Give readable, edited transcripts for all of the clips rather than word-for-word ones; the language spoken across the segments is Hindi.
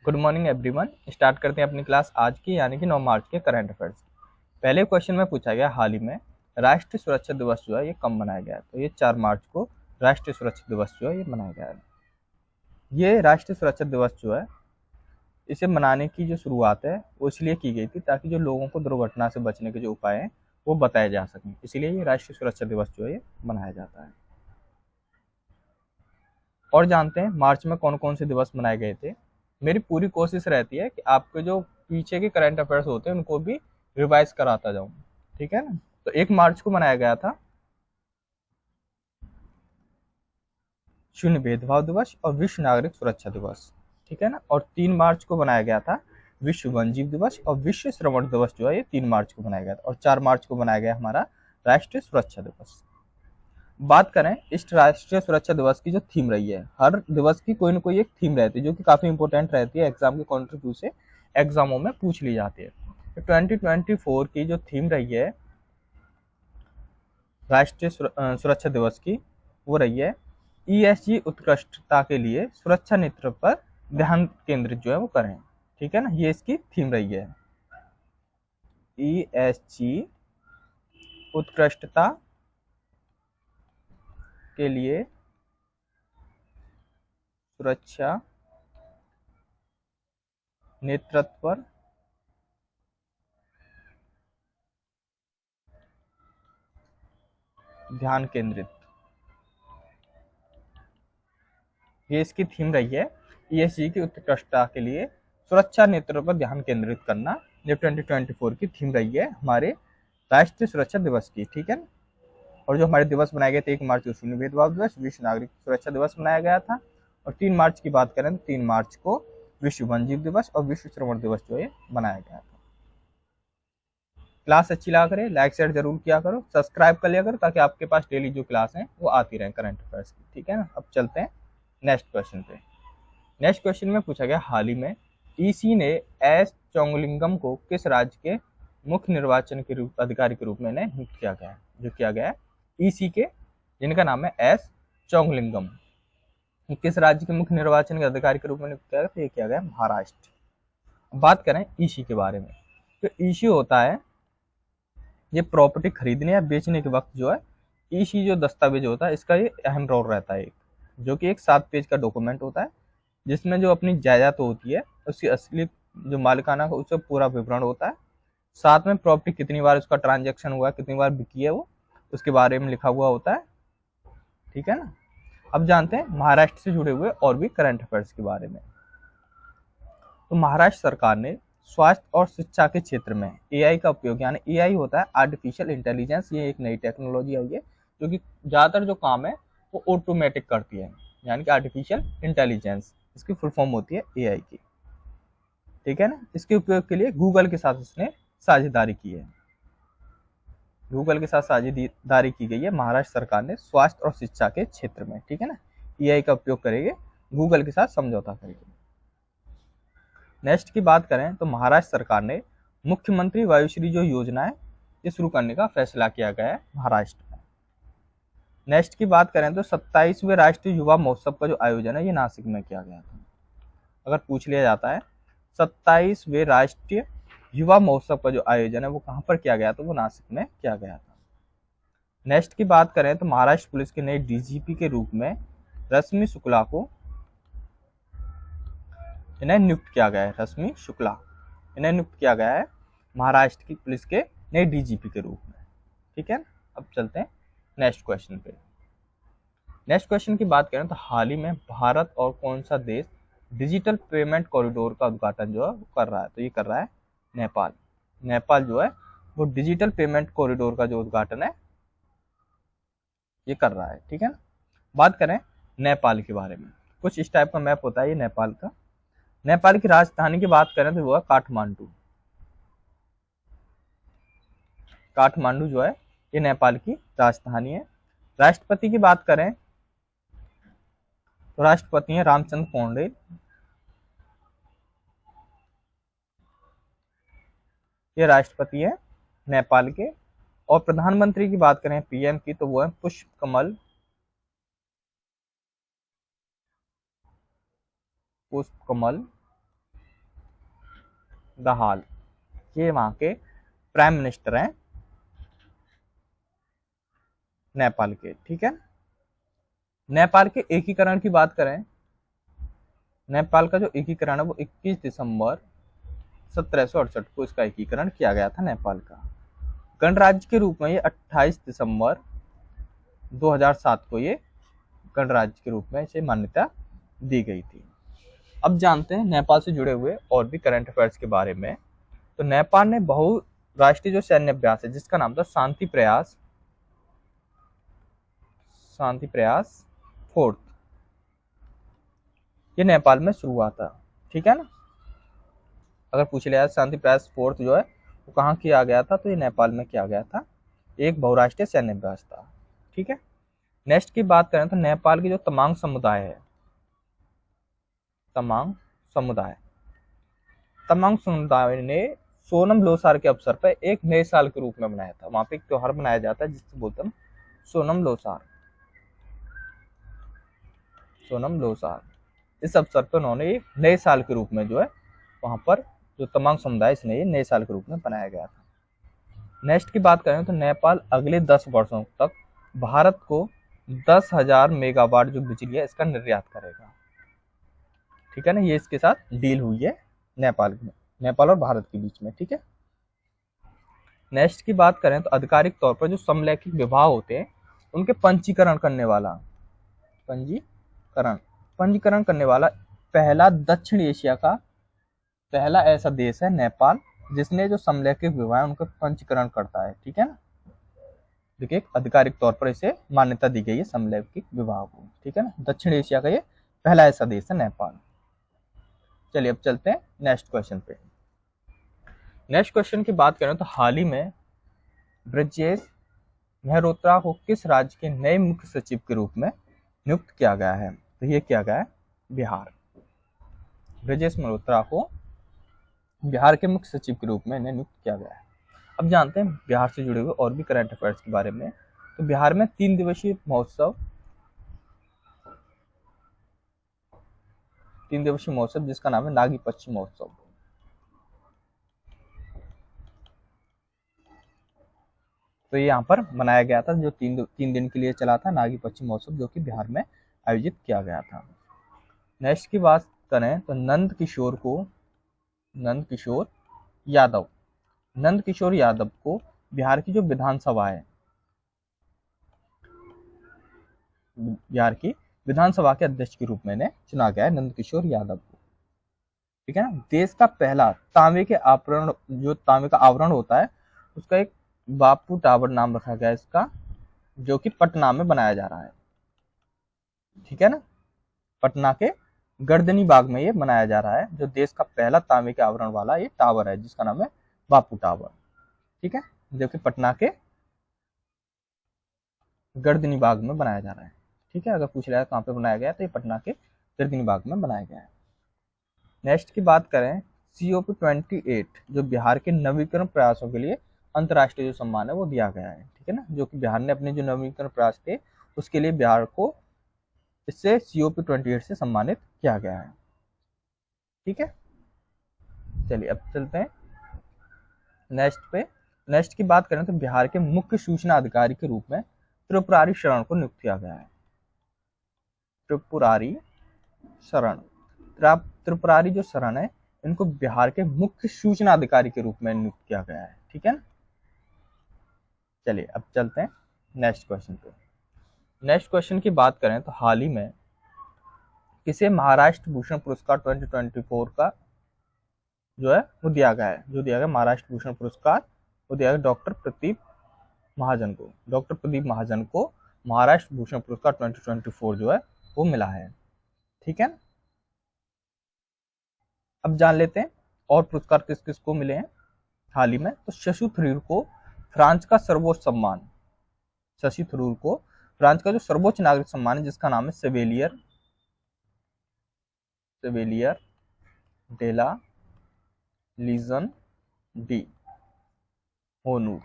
Good morning everyone. स्टार्ट करते हैं अपनी क्लास आज की, यानी कि 9 मार्च के करंट अफेयर्स। पहले क्वेश्चन में पूछा गया हाल ही में राष्ट्रीय सुरक्षा दिवस जो है ये कब मनाया गया है। तो ये 4 मार्च को राष्ट्रीय सुरक्षा दिवस जो है ये मनाया गया है। ये राष्ट्रीय सुरक्षा दिवस जो है इसे मनाने की जो शुरुआत है वो इसलिए की गई थी ताकि जो लोगों को दुर्घटना से बचने के जो उपाय हैं वो बताए जा सकें, इसलिए ये राष्ट्रीय सुरक्षा दिवस जो है ये मनाया जाता है। और जानते हैं मार्च में कौन कौन से दिवस मनाए गए थे। मेरी पूरी कोशिश रहती है कि आपके जो पीछे के करंट अफेयर्स होते हैं उनको भी रिवाइज कराता जाऊं, ठीक है ना। तो 1 मार्च को मनाया गया था शून्य भेदभाव दिवस और विश्व नागरिक सुरक्षा दिवस, ठीक है ना। और 3 मार्च को बनाया गया था विश्व वन्यजीव दिवस और विश्व श्रवण दिवस जो है ये 3 मार्च को बनाया गया था। और 4 मार्च को बनाया गया हमारा राष्ट्रीय सुरक्षा दिवस। बात करें इस राष्ट्रीय सुरक्षा दिवस की जो थीम रही है, हर दिवस की कोई ना कोई एक थीम रहती है जो कि काफी इंपॉर्टेंट रहती है, एग्जाम के पॉइंट ऑफ व्यू से एग्जामों में पूछ ली जाती है। 2024 की जो थीम रही है राष्ट्रीय सुरक्षा दिवस की, वो रही है ESG उत्कृष्टता के लिए सुरक्षा नेतृत्व पर ध्यान केंद्रित जो है वो करें, ठीक है ना। ये इसकी थीम रही है, ESG उत्कृष्टता के लिए सुरक्षा नेतृत्व पर ध्यान केंद्रित, ये इसकी थीम रही है। ESG की उत्कृष्टता के लिए सुरक्षा नेतृत्व पर ध्यान केंद्रित करना, ये 2024 की थीम रही है हमारे राष्ट्रीय सुरक्षा दिवस की, ठीक है ना। और जो हमारे दिवस बनाए गए थे 1 मार्च को शून्य भेदभाव दिवस, विश्व नागरिक सुरक्षा दिवस मनाया गया था। और 3 मार्च की बात करें तो 3 मार्च को विश्व वन्यजीव दिवस और विश्व श्रवण दिवस जो है मनाया गया था। क्लास अच्छी लगा करे लाइक शेयर जरूर किया करो, सब्सक्राइब कर लिया करो ताकि आपके पास डेली जो क्लास है वो आती रहे करंट अफेयर्स की, ठीक है ना। अब चलते हैं नेक्स्ट क्वेश्चन पे। नेक्स्ट क्वेश्चन में पूछा गया हाल ही में ईसी ने एस चोंगलिंगम को किस राज्य के मुख्य निर्वाचन के रूप अधिकारी के रूप में नियुक्त किया गया है। जो किया गया है ईसी के, जिनका नाम है एस चोंगलिंगम, किस राज्य के मुख्य निर्वाचन के अधिकारी के रूप में नियुक्त किया गया, तो ये किया गया महाराष्ट्र। बात करें ईसी के बारे में, तो ईसी होता है ये प्रॉपर्टी खरीदने या बेचने के वक्त जो है ईसी जो दस्तावेज होता है इसका ये अहम रोल रहता है, जो कि एक 7 पेज का डॉक्यूमेंट होता है जिसमें जो अपनी जायदाद होती है उसकी असली जो मालिकाना का उसका पूरा विवरण होता है, साथ में प्रॉपर्टी कितनी बार उसका ट्रांजैक्शन हुआ है, कितनी बार बिकी है वो, उसके बारे में लिखा हुआ होता है, ठीक है ना। अब जानते हैं महाराष्ट्र से जुड़े हुए और भी करंट अफेयर्स के बारे में। तो महाराष्ट्र सरकार ने स्वास्थ्य और शिक्षा के क्षेत्र में एआई का उपयोग, यानी एआई होता है आर्टिफिशियल इंटेलिजेंस, ये एक नई टेक्नोलॉजी आई है जो कि ज्यादातर जो काम है वो ऑटोमेटिक करती है, यानी कि आर्टिफिशियल इंटेलिजेंस, इसकी फुल फॉर्म होती है एआई की, ठीक है ना। इसके उपयोग के लिए गूगल के साथ उसने साझेदारी की है, गूगल के साथ साझेदारी की गई है महाराष्ट्र सरकार ने स्वास्थ्य और शिक्षा के क्षेत्र में, ठीक है ना। एआई का उपयोग करेंगे, गूगल के साथ समझौता करेंगे। नेक्स्ट की बात करें तो महाराष्ट्र सरकार ने मुख्यमंत्री वायुश्री जो योजना है ये शुरू करने का फैसला किया गया है महाराष्ट्र में। नेक्स्ट की बात करें तो 27वें राष्ट्रीय युवा महोत्सव का जो आयोजन है ये नासिक में किया गया था। अगर पूछ लिया जाता है 27वें राष्ट्रीय युवा महोत्सव का जो आयोजन है वो कहाँ पर किया गया, तो वो नासिक में किया गया था। नेक्स्ट की बात करें तो महाराष्ट्र पुलिस के नए डीजीपी के रूप में रश्मि शुक्ला को इन्हें नियुक्त किया गया है, रश्मि शुक्ला इन्हें नियुक्त किया गया है महाराष्ट्र की पुलिस के नए डीजीपी के रूप में, ठीक है। अब चलते हैं नेक्स्ट क्वेश्चन पे। नेक्स्ट क्वेश्चन की बात करें तो हाल ही में भारत और कौन सा देश डिजिटल पेमेंट कॉरिडोर का उद्घाटन जो है वो कर रहा है, तो ये कर रहा है नेपाल। नेपाल जो है वो डिजिटल पेमेंट कॉरिडोर का जो उद्घाटन है ये कर रहा है, ठीक है ना। बात करें नेपाल के बारे में, कुछ इस टाइप का मैप होता है ये नेपाल का। नेपाल की राजधानी की बात करें तो वो है काठमांडू। काठमांडू जो है ये नेपाल की राजधानी है। राष्ट्रपति की बात करें तो राष्ट्रपति हैं रामचंद्र पौंडेल, ये राष्ट्रपति है नेपाल के। और प्रधानमंत्री की बात करें पीएम की तो वो है पुष्प कमल दाहाल, ये वहां के प्राइम मिनिस्टर हैं नेपाल के। ठीक है, नेपाल के एकीकरण की बात करें, नेपाल का जो एकीकरण है वो 21 दिसंबर 1768 को इसका एकीकरण किया गया था नेपाल का। गणराज्य के रूप में ये 28 दिसंबर 2007 को ये गणराज्य के रूप में इसे मान्यता दी गई थी। अब जानते हैं नेपाल से जुड़े हुए और भी करंट अफेयर्स के बारे में। तो नेपाल ने बहुराष्ट्रीय जो सैन्य अभ्यास है जिसका नाम था शांति प्रयास फोर्थ, ये नेपाल में शुरू हुआ था। ठीक है ना, अगर पूछ लिया शांति प्रयास फोर्थ जो है वो कहाँ किया गया था, तो ये नेपाल में किया गया था, एक बहुराष्ट्रीय सैन्य अभ्यास था। ठीक है, नेक्स्ट की बात करें तो नेपाल की जो तमांग समुदाय है, तमांग समुदाय ने सोनम लोसार के अवसर पर एक नए साल के रूप में मनाया था। वहां पे एक त्योहार मनाया जाता है जिससे बोलते हैं सोनम लोसार। इस अवसर पर उन्होंने एक नए साल के रूप में जो है वहां पर जो तमांग समुदाय इसने ये नए साल के रूप में बनाया गया था। नेक्स्ट की बात करें तो नेपाल अगले 10 वर्षों तक भारत को 10,000 मेगावाट जो बिजली है इसका निर्यात करेगा। ठीक है ना, ये इसके साथ डील हुई है नेपाल और भारत के बीच में। ठीक है, नेक्स्ट की बात करें तो आधिकारिक तौर पर जो समलैंगिक विवाह होते हैं उनके पंजीकरण करने वाला पहला दक्षिण एशिया का पहला ऐसा देश है नेपाल जिसने जो समलैंगिक विवाह है उनका पंजीकरण करता है। ठीक है ना, देखिए आधिकारिक तौर पर इसे मान्यता दी गई है समलैंगिक विवाह को। ठीक है ना, दक्षिण एशिया का ये पहला ऐसा देश है नेपाल। चलिए अब चलते हैं नेक्स्ट क्वेश्चन पे। नेक्स्ट क्वेश्चन की बात करें तो हाल ही में ब्रजेश मेहरोत्रा को किस राज्य के नए मुख्य सचिव के रूप में नियुक्त किया गया है, तो ये किया गया है बिहार। ब्रजेश मेहरोत्रा को बिहार के मुख्य सचिव के रूप में इन्हें नियुक्त किया गया है। अब जानते हैं बिहार से जुड़े हुए और भी करंट अफेयर्स के बारे में। तो बिहार में 3 दिवसीय महोत्सव जिसका नाम है नागी पश्चिम महोत्सव। तो ये यहाँ पर मनाया गया था, जो 3 दिन के लिए चला था नागी पश्चिम महोत्सव, जो कि बिहार में आयोजित किया गया था। नेक्स्ट की बात करें तो नंद किशोर यादव को बिहार की जो विधानसभा है, बिहार की विधानसभा के अध्यक्ष के रूप में इन्हें चुना गया है, नंद किशोर यादव को। ठीक है ना, देश का पहला तांबे का आवरण होता है उसका एक बापू टावर नाम रखा गया है इसका, जो कि पटना में बनाया जा रहा है। ठीक है ना, पटना के गर्दनी बाग में ये बनाया जा रहा है, जो देश का पहला तांबे के आवरण वाला ये टावर है जिसका नाम है बापू टावर। ठीक है, जो कि पटना के गर्दनी बाग में बनाया जा रहा है। ठीक है, अगर पूछ रहा है कहाँ पे बनाया गया तो ये पटना के गर्दनी बाग में बनाया गया है। नेक्स्ट की बात करें COP28 जो बिहार के नवीकरण प्रयासों के लिए अंतर्राष्ट्रीय जो सम्मान है वो दिया गया है। ठीक है ना, जो कि बिहार ने अपने जो नवीकरण प्रयास थे उसके लिए बिहार को इससे COP28 से सम्मानित किया गया है। ठीक है, चलिए अब चलते हैं नेक्स्ट की बात करें तो बिहार के मुख्य सूचना अधिकारी के रूप में त्रिपुरारी शरण को नियुक्त किया गया है। त्रिपुरारी जो शरण है इनको बिहार के मुख्य सूचना अधिकारी के रूप में नियुक्त किया गया है। ठीक है ना, चलिए अब चलते हैं नेक्स्ट क्वेश्चन पे। नेक्स्ट क्वेश्चन की बात करें तो हाल ही में किसे महाराष्ट्र भूषण पुरस्कार 2024 का जो है वो दिया गया महाराष्ट्र भूषण पुरस्कार वो दिया गया डॉक्टर प्रदीप महाजन को महाराष्ट्र भूषण पुरस्कार 2024 जो है वो मिला है। ठीक है, अब जान लेते हैं और पुरस्कार किस किस को मिले हैं हाल ही में। तो शशि थरूर को फ्रांस का सर्वोच्च नागरिक सम्मान है जिसका नाम है सेवेलियर डेला लीजन डी होनूर,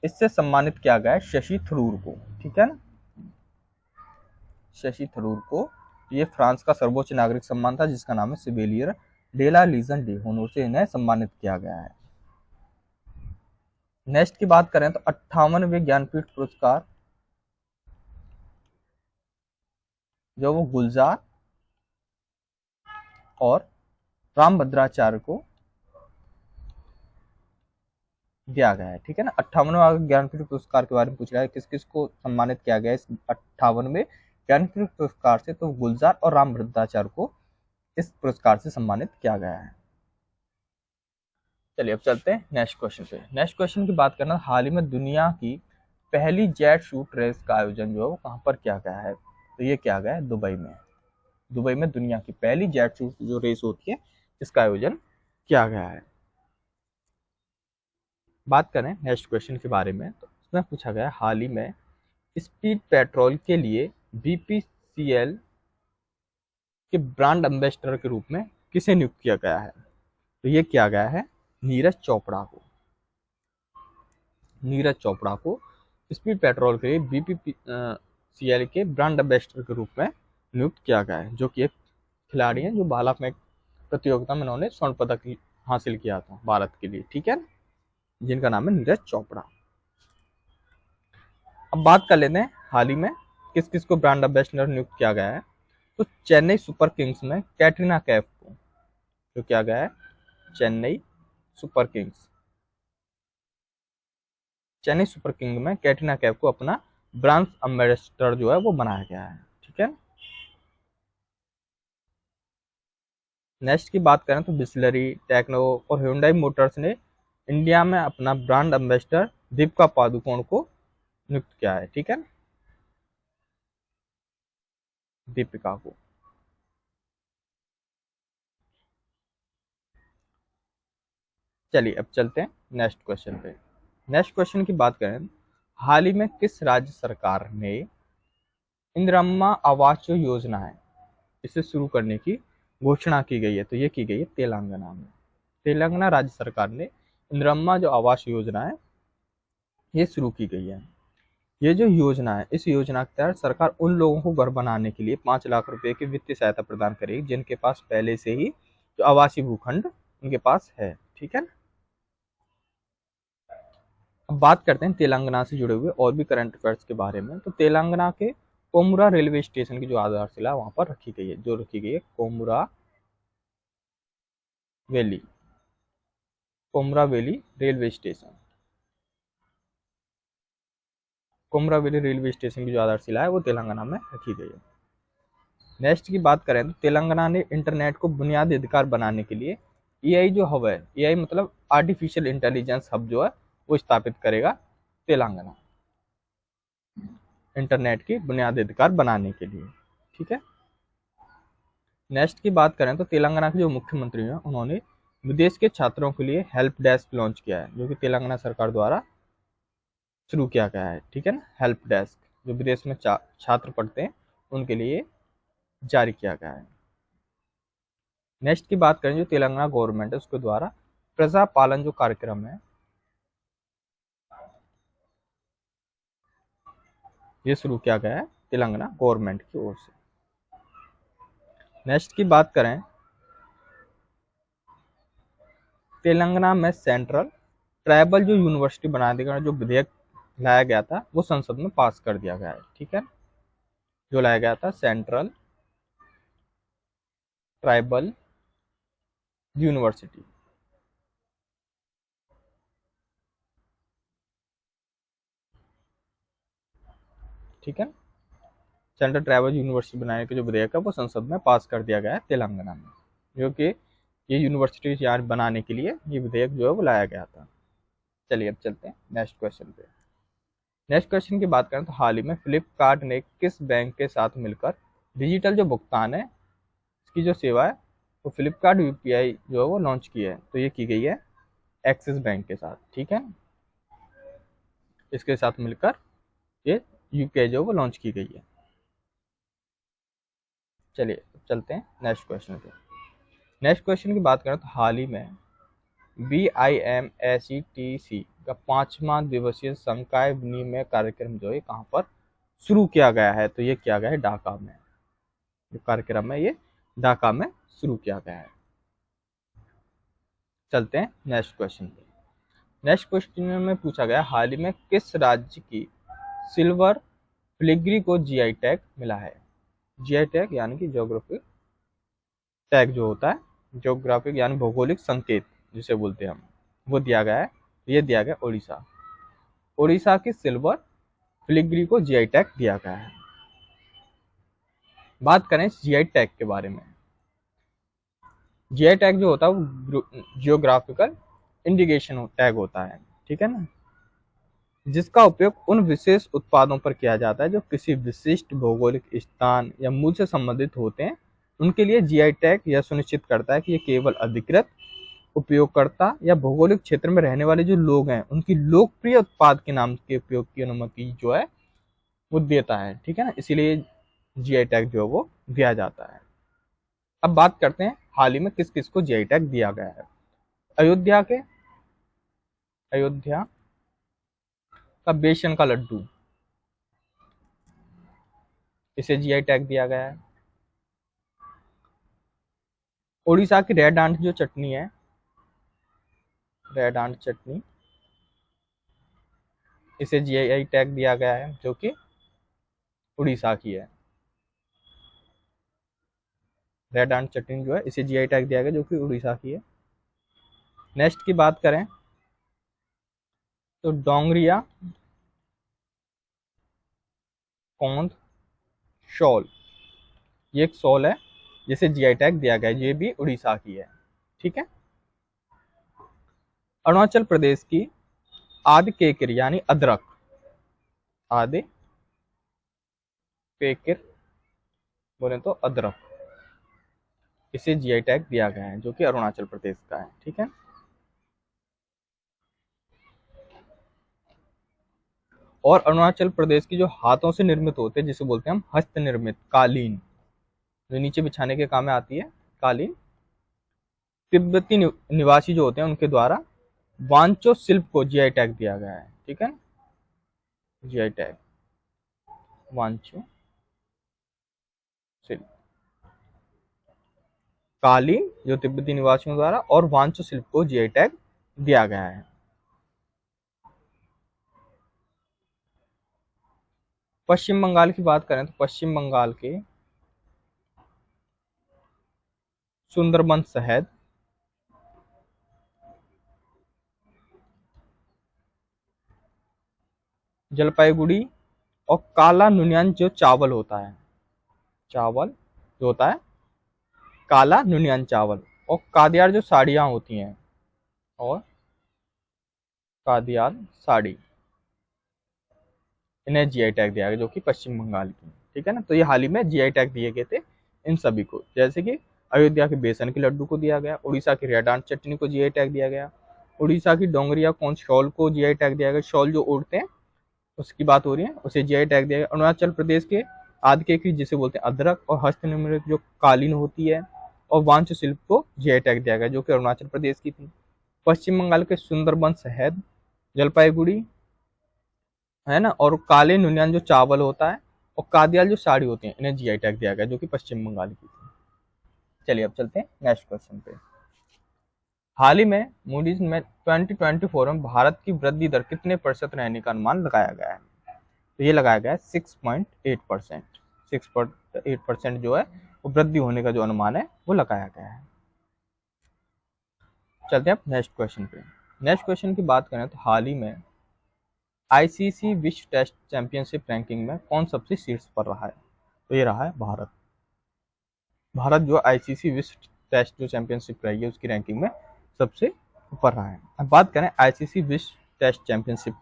इससे सम्मानित किया गया है शशि थरूर को। ठीक है ना, शशि थरूर को ये फ्रांस का सर्वोच्च नागरिक सम्मान था जिसका नाम है सेवेलियर डेला लीजन डी होनोर से इन्हें सम्मानित किया गया है। नेक्स्ट की बात करें तो 58वें ज्ञानपीठ पुरस्कार जो वो गुलजार और रामभद्राचार्य को दिया गया है। ठीक है ना, 58वां ज्ञानपीठ पुरस्कार के बारे में पूछ रहा है, किस किस को सम्मानित किया गया है इस 58वें ज्ञानपीठ पुरस्कार से, तो गुलजार और रामभद्राचार्य को इस पुरस्कार से सम्मानित किया गया है। चलिए अब चलते हैं नेक्स्ट क्वेश्चन पे। नेक्स्ट क्वेश्चन की बात करना, हाल ही में दुनिया की पहली जेट शूट रेस का आयोजन जो है वो कहाँ पर किया गया है, तो ये किया गया है दुबई में। दुबई में दुनिया की पहली जेट शूट जो रेस होती है इसका आयोजन किया गया है। बात करें नेक्स्ट क्वेश्चन के बारे में, तो इसमें पूछा गया हाल ही में स्पीड पेट्रोल के लिए बीपीसीएल के ब्रांड एम्बेसडर के रूप में किसे नियुक्त किया गया है, तो ये किया गया है नीरज चोपड़ा को। नीरज चोपड़ा को स्पीड पेट्रोल के लिए बीपीसीएल के ब्रांड एम्बेसडर के रूप में नियुक्त किया गया है, जो कि एक खिलाड़ी हैं जो भाला फेंक प्रतियोगिता में उन्होंने स्वर्ण पदक हासिल किया था भारत के लिए। ठीक है, जिनका नाम है नीरज चोपड़ा। अब बात कर लेते हैं हाल ही में किस किस को ब्रांड एम्बेसडर नियुक्त किया गया है, तो चेन्नई सुपर किंग्स में कैटरीना कैफ को जो किया गया है चेन्नई सुपर किंग्स में कैटरीना कैफ को अपना ब्रांड एम्बेसडर जो है वो बनाया गया है। ठीक है, नेक्स्ट की बात करें तो बिस्लरी, टेक्नो और ह्यूंडई मोटर्स ने इंडिया में अपना ब्रांड एम्बेसडर दीपिका पादुकोण को नियुक्त किया है। ठीक है, दीपिका को। चलिए अब चलते हैं नेक्स्ट क्वेश्चन पे। नेक्स्ट क्वेश्चन की बात करें, हाल ही में किस राज्य सरकार ने इंदिरम्मा आवास जो योजना है इसे शुरू करने की घोषणा की गई है, तो ये की गई है तेलंगाना में। तेलंगाना राज्य सरकार ने इंदिरम्मा जो आवास योजना है ये शुरू की गई है। ये जो योजना है, इस योजना के तहत सरकार उन लोगों को घर बनाने के लिए 5 लाख रुपए की वित्तीय सहायता प्रदान करेगी जिनके पास पहले से ही जो आवासीय भूखंड उनके पास है। ठीक है, अब बात करते हैं तेलंगाना से जुड़े हुए और भी करंट अफेयर्स के बारे में। तो तेलंगाना के कोमुरा रेलवे स्टेशन की जो आधारशिला वहां पर रखी गई है, जो रखी गई है Komuravelli railway station. Komuravelli railway station की जो आधारशिला है वो तेलंगाना में रखी गई है। नेक्स्ट की बात करें तो तेलंगाना ने इंटरनेट को बुनियादी अधिकार बनाने के लिए एआई जो हब है, एआई मतलब आर्टिफिशियल इंटेलिजेंस हब जो है वो स्थापित करेगा तेलंगाना, इंटरनेट की बुनियादी अधिकार बनाने के लिए। ठीक है, नेक्स्ट की बात करें तो तेलंगाना के जो मुख्यमंत्री हैं उन्होंने विदेश के छात्रों के लिए हेल्प डेस्क लॉन्च किया है, जो कि तेलंगाना सरकार द्वारा शुरू किया गया है। ठीक है ना, हेल्प डेस्क जो विदेश में छात्र पढ़ते हैं उनके लिए जारी किया गया है। नेक्स्ट की बात करें जो तेलंगाना गवर्नमेंट है उसके द्वारा प्रजा पालन जो कार्यक्रम है ये शुरू किया गया है तेलंगाना गवर्नमेंट की ओर से। नेक्स्ट की बात करें, तेलंगाना में सेंट्रल ट्राइबल जो यूनिवर्सिटी बना देगा जो विधेयक लाया गया था वो संसद में पास कर दिया गया है। ठीक है, जो लाया गया था सेंट्रल ट्राइबल यूनिवर्सिटी। ठीक है, सेंट्रल ट्राइबल यूनिवर्सिटी बनाने के जो विधेयक है वो संसद में पास कर दिया गया है तेलंगाना में, जो कि ये यूनिवर्सिटी यहाँ बनाने के लिए ये विधेयक जो है वो लाया गया था। चलिए अब चलते हैं नेक्स्ट क्वेश्चन पे। नेक्स्ट क्वेश्चन की बात करें तो हाल ही में फ्लिपकार्ट ने किस बैंक के साथ मिलकर डिजिटल जो भुगतान है इसकी जो सेवा है वो फ्लिपकार्ट यूपीआई जो है वो लॉन्च की है, तो ये की गई है एक्सिस बैंक के साथ। ठीक है, इसके साथ मिलकर ये यूपीआई जो है वो लॉन्च की गई है। चलिए चलते हैं नेक्स्ट क्वेश्चन पे। नेक्स्ट क्वेश्चन की बात करें तो हाल ही में BIMSETC का 5वां दिवसीय संकाय विनिमय कार्यक्रम जो है कहाँ पर शुरू किया गया है, तो ये किया गया है ढाका में। जो कार्यक्रम है ये ढाका में शुरू किया गया है। चलते हैं नेक्स्ट क्वेश्चन पे। नेक्स्ट क्वेश्चन में पूछा गया हाल ही में किस राज्य की सिल्वर फिलिग्री को जीआई टैग मिला है। जीआई टैग यानी कि ज्योग्राफिक टैग जो होता है, ज्योग्राफिक यानी भौगोलिक संकेत जिसे बोलते हैं हम, वो दिया गया है। ये दिया गया उड़ीसा। उड़ीसा की सिल्वर फिलिग्री को जीआई टैग दिया गया है। बात करें जीआई टैग के बारे में। जीआई टैग जो होता है वो जियोग्राफिकल इंडिकेशन टैग होता है, ठीक है ना, जिसका उपयोग उन विशेष उत्पादों पर किया जाता है जो किसी विशिष्ट भौगोलिक स्थान या मूल से संबंधित होते हैं। उनके लिए जीआई टैग यह सुनिश्चित करता है कि ये केवल अधिकृत उपयोगकर्ता या भौगोलिक क्षेत्र में रहने वाले जो लोग हैं उनकी लोकप्रिय उत्पाद के नाम के उपयोग की अनुमति जो है वो देता है, ठीक है ना, इसीलिए जीआई टैग जो है वो दिया जाता है। अब बात करते हैं हाल ही में किस किस को जीआई टैग दिया गया है। अयोध्या का बेसन का लड्डू, इसे जीआई टैग दिया गया है। उड़ीसा की रेड आंट जो चटनी है, रेड आंट चटनी, इसे जीआई टैग दिया गया है जो कि उड़ीसा की है। रेड आंट चटनी जो है इसे जीआई टैग दिया गया जो कि उड़ीसा की है। नेक्स्ट की बात करें तो डोंगरिया कौंध शॉल, ये एक शॉल है जिसे जीआई टैग दिया गया है, ये भी उड़ीसा की है, ठीक है। अरुणाचल प्रदेश की आदि केकर यानी अदरक, आदि केकर बोले तो अदरक, इसे जीआई टैग दिया गया है जो कि अरुणाचल प्रदेश का है, ठीक है। और अरुणाचल प्रदेश की जो हाथों से निर्मित होते हैं जिसे बोलते हैं हम हस्त निर्मित कालीन, जो नीचे बिछाने के काम में आती है कालीन, तिब्बती निवासी जो होते हैं उनके द्वारा वांचो शिल्प को जीआई टैग दिया गया है, ठीक है। जीआई टैग वांचो शिल्प, कालीन जो तिब्बती निवासियों द्वारा और वांचो शिल्प को जीआई टैग दिया गया है। पश्चिम बंगाल की बात करें तो पश्चिम बंगाल के सुंदरबन शहद, जलपाईगुड़ी और काला नुनियान जो चावल होता है, चावल जो होता है काला नुनियान चावल, और कादियार जो साड़ियाँ होती हैं, और कादियार साड़ी, इन्हें जीआई टैग दिया गया जो कि पश्चिम बंगाल की, ठीक है ना। तो ये हाल ही में जीआई टैग दिए गए थे इन सभी को, जैसे कि अयोध्या के बेसन के लड्डू को दिया गया, उड़ीसा की रेड आंट चटनी को जीआई टैग दिया गया, उड़ीसा की डोंगरिया कौन शॉल को जीआई टैग दिया गया, शॉल जो ओढ़ते हैं उसकी बात हो रही है, उसे जीआई टैग दिया गया। अरुणाचल प्रदेश के आदि की जिसे बोलते हैं अदरक और हस्तनिर्मित जो कालीन होती है और वांच शिल्प को जीआई टैग दिया गया जो कि अरुणाचल प्रदेश की थी। पश्चिम बंगाल के सुंदरबन शहद, जलपाईगुड़ी है ना, और काले नुनियान जो चावल होता है और कादियाल जो साड़ी होती है, इन्हें जीआई टैग दिया गया जो कि पश्चिम बंगाल की थी। चलिए अब चलते हैं नेक्स्ट क्वेश्चन पे। हाल ही में मूडीज में 2024 में भारत की वृद्धि दर कितने प्रतिशत रहने का अनुमान लगाया गया है। तो ये लगाया गया है 6.8%। 6.8% जो है वो वृद्धि होने का जो अनुमान है वो लगाया गया है। चलते हैं अब नेक्स्ट क्वेश्चन पे। नेक्स्ट क्वेश्चन की बात करें तो हाल ही में आईसीसी विश्व टेस्ट चैंपियनशिप रैंकिंग में कौन सबसे शीर्ष पर रहा है। तो ये रहा है भारत। भारत जो आईसीसी विश्व टेस्ट जो चैंपियनशिप रही है उसकी रैंकिंग में सबसे ऊपर रहा है। अब बात करें आईसीसी विश्व टेस्ट चैंपियनशिप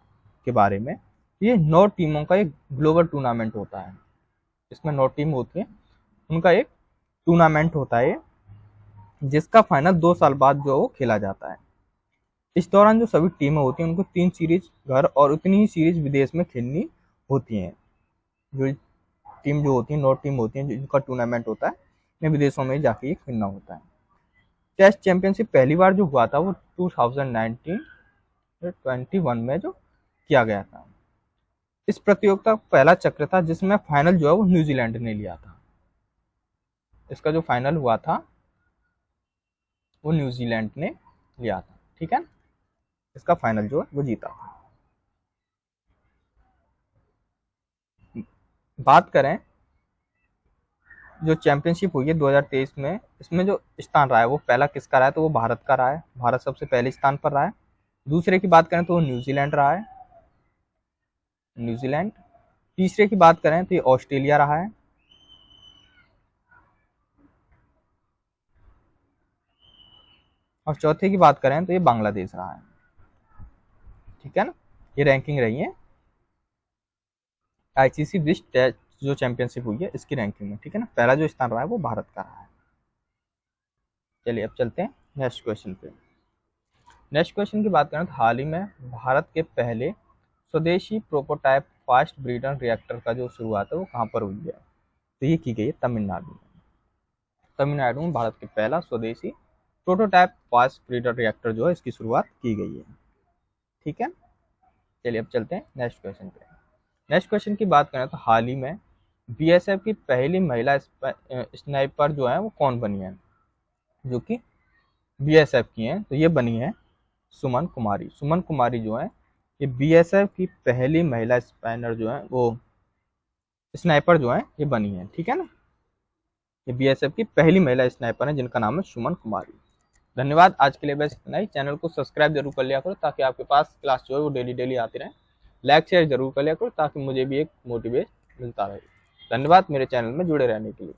के बारे में, ये 9 टीमों का एक ग्लोबल टूर्नामेंट होता है। इसमें 9 टीम होती है, उनका एक टूर्नामेंट होता है जिसका फाइनल 2 साल बाद जो वो खेला जाता है। इस दौरान जो सभी टीमें होती हैं उनको 3 सीरीज घर और उतनी ही सीरीज विदेश में खेलनी होती हैं। जो टीम जो होती है 9 टीम होती हैं जिनका टूर्नामेंट होता है, इन्हें विदेशों में जाके ये खेलना होता है। टेस्ट चैंपियनशिप पहली बार जो हुआ था वो 2019-21 में जो किया गया था। इस प्रतियोगिता का पहला चक्र था जिसमें फाइनल जो है वो न्यूजीलैंड ने लिया था। इसका जो फाइनल हुआ था वो न्यूजीलैंड ने लिया था, ठीक है। इसका फाइनल जो है वो जीता था। बात करें जो चैंपियनशिप हुई है 2023 में, इसमें जो स्थान रहा है वो पहला किसका रहा है, तो वो भारत का रहा है, भारत सबसे पहले स्थान पर रहा है। दूसरे की बात करें तो वो न्यूजीलैंड रहा है, न्यूजीलैंड। तीसरे की बात करें तो ये ऑस्ट्रेलिया रहा है। और चौथे की बात करें तो ये बांग्लादेश रहा है, ठीक है ना। ये रैंकिंग रही है आईसीसी विश्व टेस्ट जो चैंपियनशिप हुई है इसकी रैंकिंग में, ठीक है ना। पहला जो स्थान रहा है वो भारत का रहा है। चलिए अब चलते हैं नेक्स्ट क्वेश्चन पे। नेक्स्ट क्वेश्चन की बात करें तो हाल ही में भारत के पहले स्वदेशी प्रोटोटाइप फास्ट ब्रीडर रिएक्टर का जो शुरुआत है वो कहाँ पर हुई है, तो ये की गई है तमिलनाडु में। तमिलनाडु में भारत के पहला स्वदेशी प्रोटोटाइप फास्ट ब्रीडर रिएक्टर जो है इसकी शुरुआत की गई है, ठीक है। चलिए अब चलते हैं नेक्स्ट क्वेश्चन पे। नेक्स्ट क्वेश्चन की बात करें तो हाल ही में बीएसएफ की पहली महिला स्नाइपर जो है वो कौन बनी है, जो कि बीएसएफ की हैं, तो ये बनी है सुमन कुमारी। सुमन कुमारी जो है ये बीएसएफ की पहली महिला स्पाइनर जो है वो स्नाइपर जो है ये बनी है, ठीक है ना। ये बीएसएफ की पहली महिला स्नाइपर है जिनका नाम है सुमन कुमारी। धन्यवाद, आज के लिए बस इतना ही। चैनल को सब्सक्राइब जरूर कर लिया करो ताकि आपके पास क्लास जो है वो डेली डेली आती रहे। लाइक शेयर जरूर कर लिया करो ताकि मुझे भी एक मोटिवेट मिलता रहे। धन्यवाद मेरे चैनल में जुड़े रहने के लिए।